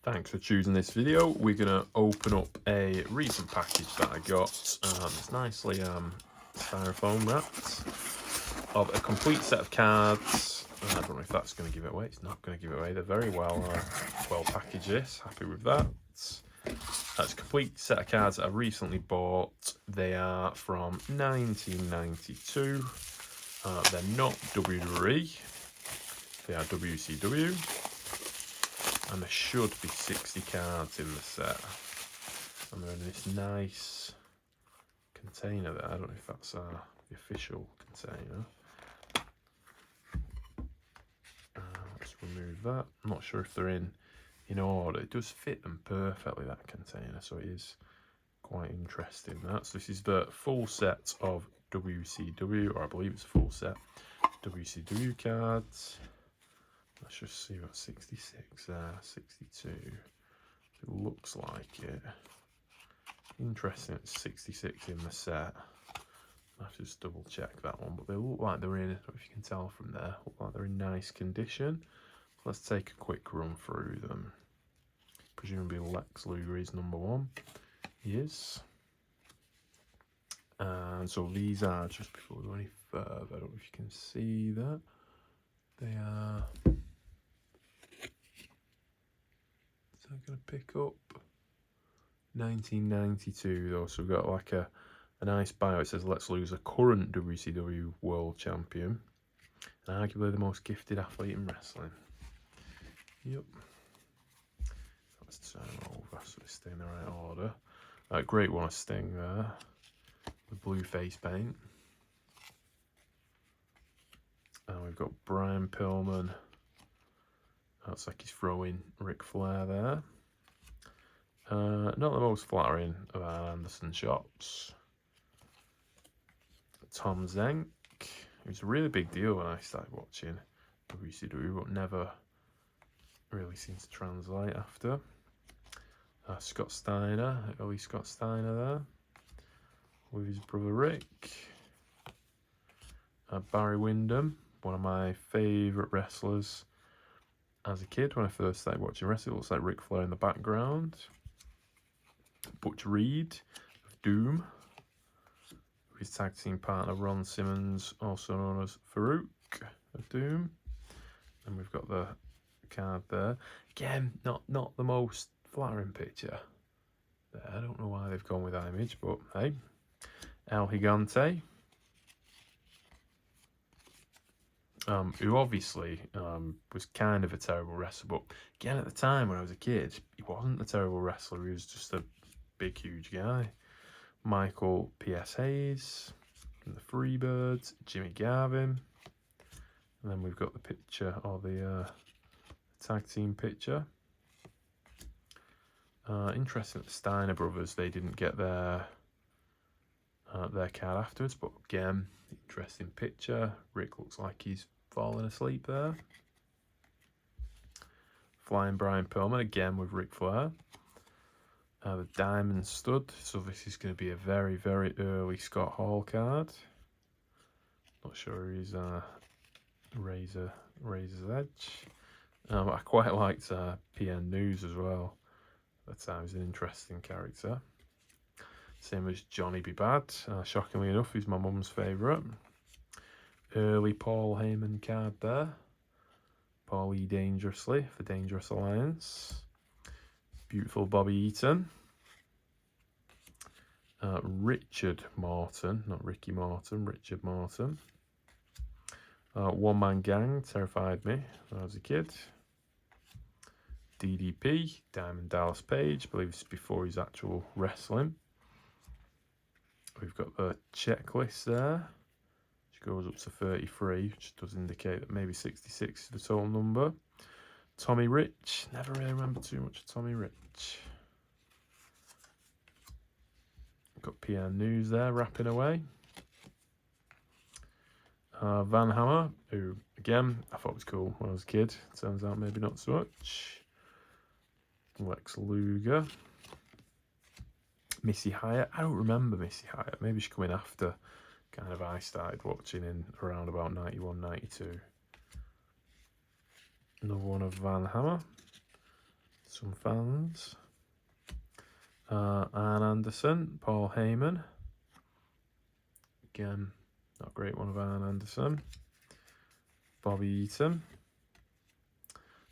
Thanks for choosing this video. We're going to open up a recent package that I got. It's nicely styrofoam wrapped of a complete set of cards. I don't know if that's going to give it away. It's not going to give it away. They're very well packaged. This, happy with that. That's a complete set of cards that I recently bought. They are from 1992. They're not WWE. They are WCW. And there should be 60 cards in the set. And they're in this nice container there. I don't know if that's the official container. Let's remove that. I'm not sure if they're in order. It does fit them perfectly, that container, so it is quite interesting. So this is the full set of WCW, or I believe it's a full set WCW cards. Let's just see what 66 62. It looks like it. Interesting, it's 66 in the set. I have to just double check that one, but they look like they're in, I don't know if you can tell from there, look like they're in nice condition. So let's take a quick run through them. Presumably Lex Luger is number one. He is. And so these are, just before we go any further, I don't know if you can see that. They are... Is that going to pick up? 1992 though, so we've got like a nice bio. It says Lex Luger, current WCW World Champion, and arguably the most gifted athlete in wrestling. Yep. Let's turn them over so they stay in the right order. Great one of Sting there. The blue face paint. And we've got Brian Pillman. Looks like he's throwing Ric Flair there. Not the most flattering of our Anderson shots. Tom Zenk. It was a really big deal when I started watching WCW, but never really seemed to translate after. Scott Steiner, early Scott Steiner there, with his brother Rick. Barry Windham, one of my favourite wrestlers as a kid when I first started watching wrestling. It looks like Ric Flair in the background. Butch Reed of Doom, his tag team partner Ron Simmons, also known as Farouk of Doom. And we've got the card there. Again, not the most flattering picture there. I don't know why they've gone with that image, but hey. El Gigante, who obviously was kind of a terrible wrestler, but again at the time when I was a kid, he wasn't a terrible wrestler, he was just a big huge guy. Michael P.S. Hayes from the Freebirds, Jimmy Garvin, and then we've got the picture, or the tag team picture. Interesting that the Steiner brothers, they didn't get their card afterwards, but again, interesting picture. Rick looks like he's falling asleep there. Flying Brian Pillman, again with Ric Flair. The Diamond Stud, so this is going to be a very, very early Scott Hall card. Not sure he's Razor's Edge. I quite liked PN News as well. At the time, he's an interesting character. Same as Johnny B. Bad. Shockingly enough, he's my mum's favourite. Early Paul Heyman card there. Paul E. Dangerously for Dangerous Alliance. Beautiful Bobby Eaton. Richard Morton, not Ricky Morton, Richard Morton. One Man Gang terrified me when I was a kid. DDP, Diamond Dallas Page, I believe it's before his actual wrestling. We've got the checklist there, which goes up to 33, which does indicate that maybe 66 is the total number. Tommy Rich, never really remember too much of Tommy Rich. Got PN News there, wrapping away. Van Hammer, who, again, I thought was cool when I was a kid. Turns out maybe not so much. Lex Luger. Missy Hyatt. I don't remember Missy Hyatt. Maybe she's coming after kind of I started watching in around about 91, 92. Another one of Van Hammer. some fans. Anne Anderson, Paul Heyman. Again, not a great one of Anne Anderson. Bobby Eaton.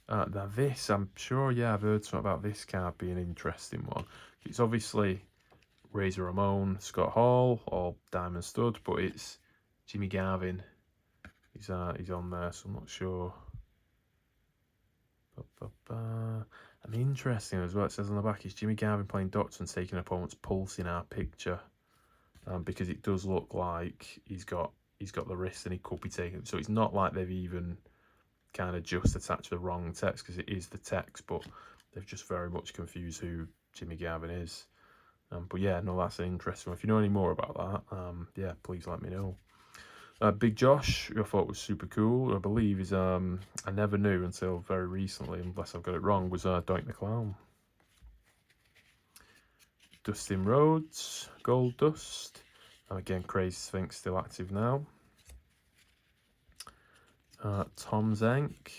Now this, I'm sure, yeah, I've heard something about this card being an interesting one. It's obviously Razor Ramon, Scott Hall, or Diamond Stud, but it's Jimmy Garvin. He's on there, so I'm not sure. And interesting as well, it says on the back, is Jimmy Garvin playing doctor and taking opponent's pulse in our picture, because it does look like he's got the wrist and he could be taking. So it's not like they've even kind of just attached the wrong text, because it is the text, but they've just very much confused who Jimmy Garvin is. But yeah, no, that's an interesting one. If you know any more about that, yeah, please let me know. Big Josh, who I thought was super cool, I believe is, I never knew until very recently, unless I've got it wrong, was Doink the Clown. Dustin Rhodes, Gold Dust. Again, Crazy Sphinx still active now. Tom Zenk.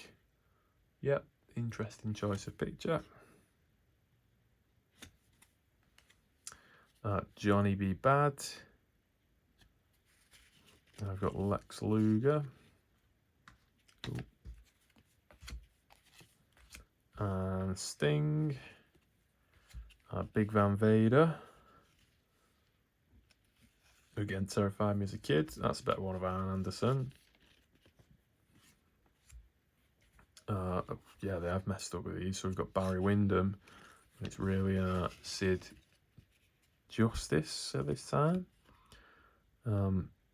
Yep, interesting choice of picture. Johnny B. Bad. I've got Lex Luger. And Sting. Big Van Vader. Again, terrified me as a kid. That's a better one of Arn Anderson. Yeah, they have messed up with these. So we've got Barry Windham. And it's really Sid Justice at this time.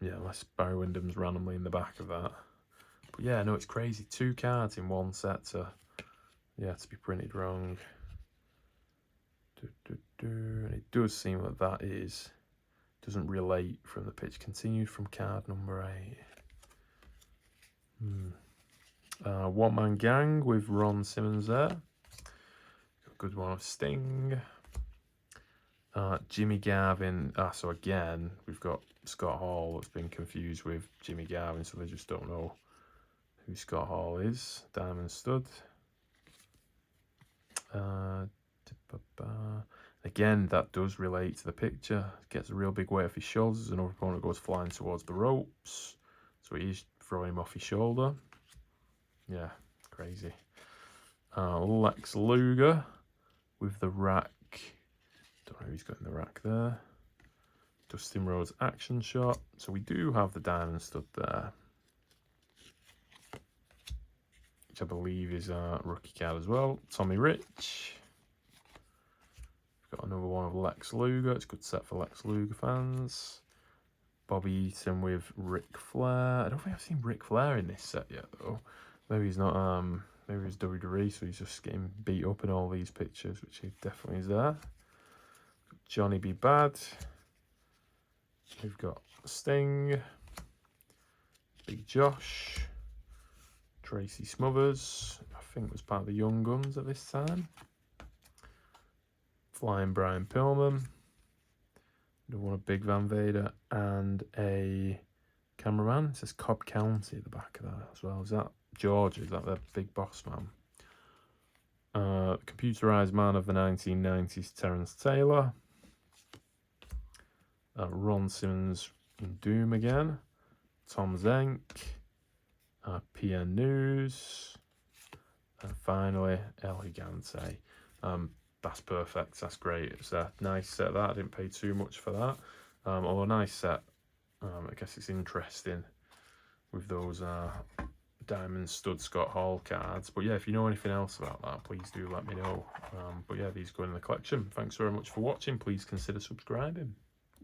Yeah, unless Barry Windham's randomly in the back of that. But yeah, no, it's crazy. 2 cards in one set to be printed wrong. And it does seem that doesn't relate from the pitch. Continued from card number 8. One Man Gang with Ron Simmons there. Got a good one of Sting. Jimmy Garvin. So again, we've got Scott Hall that's been confused with Jimmy Garvin, so they just don't know who Scott Hall is. Diamond Stud. Again, that does relate to the picture. Gets a real big weight off his shoulders. Another opponent goes flying towards the ropes, so he's throwing him off his shoulder. Yeah, crazy. Lex Luger with the rack. Don't know who's got in the rack there. Dustin Rhodes action shot. So we do have the Diamond Stud there, which I believe is a rookie card as well. Tommy Rich. We've got another one of Lex Luger. It's a good set for Lex Luger fans. Bobby Eaton with Ric Flair. I don't think I've seen Ric Flair in this set yet though. Maybe he's not, maybe he's WWE, so he's just getting beat up in all these pictures, which he definitely is there. Johnny B. Bad. We've got Sting. Big Josh. Tracy Smothers. I think was part of the Young Guns at this time. Flying Brian Pillman. One of Big Van Vader and a cameraman. It says Cobb County at the back of that as well. Is that Georgia? Is that the big boss man? Computerized man of the 1990s, Terrence Taylor. Ron Simmons in Doom again. Tom Zenk. PN News. And finally, El Gigante. That's perfect. That's great. It's a nice set. That I didn't pay too much for that. Although a nice set. I guess it's interesting with those Diamond Stud Scott Hall cards. But yeah, if you know anything else about that, please do let me know. But yeah, these go in the collection. Thanks very much for watching. Please consider subscribing.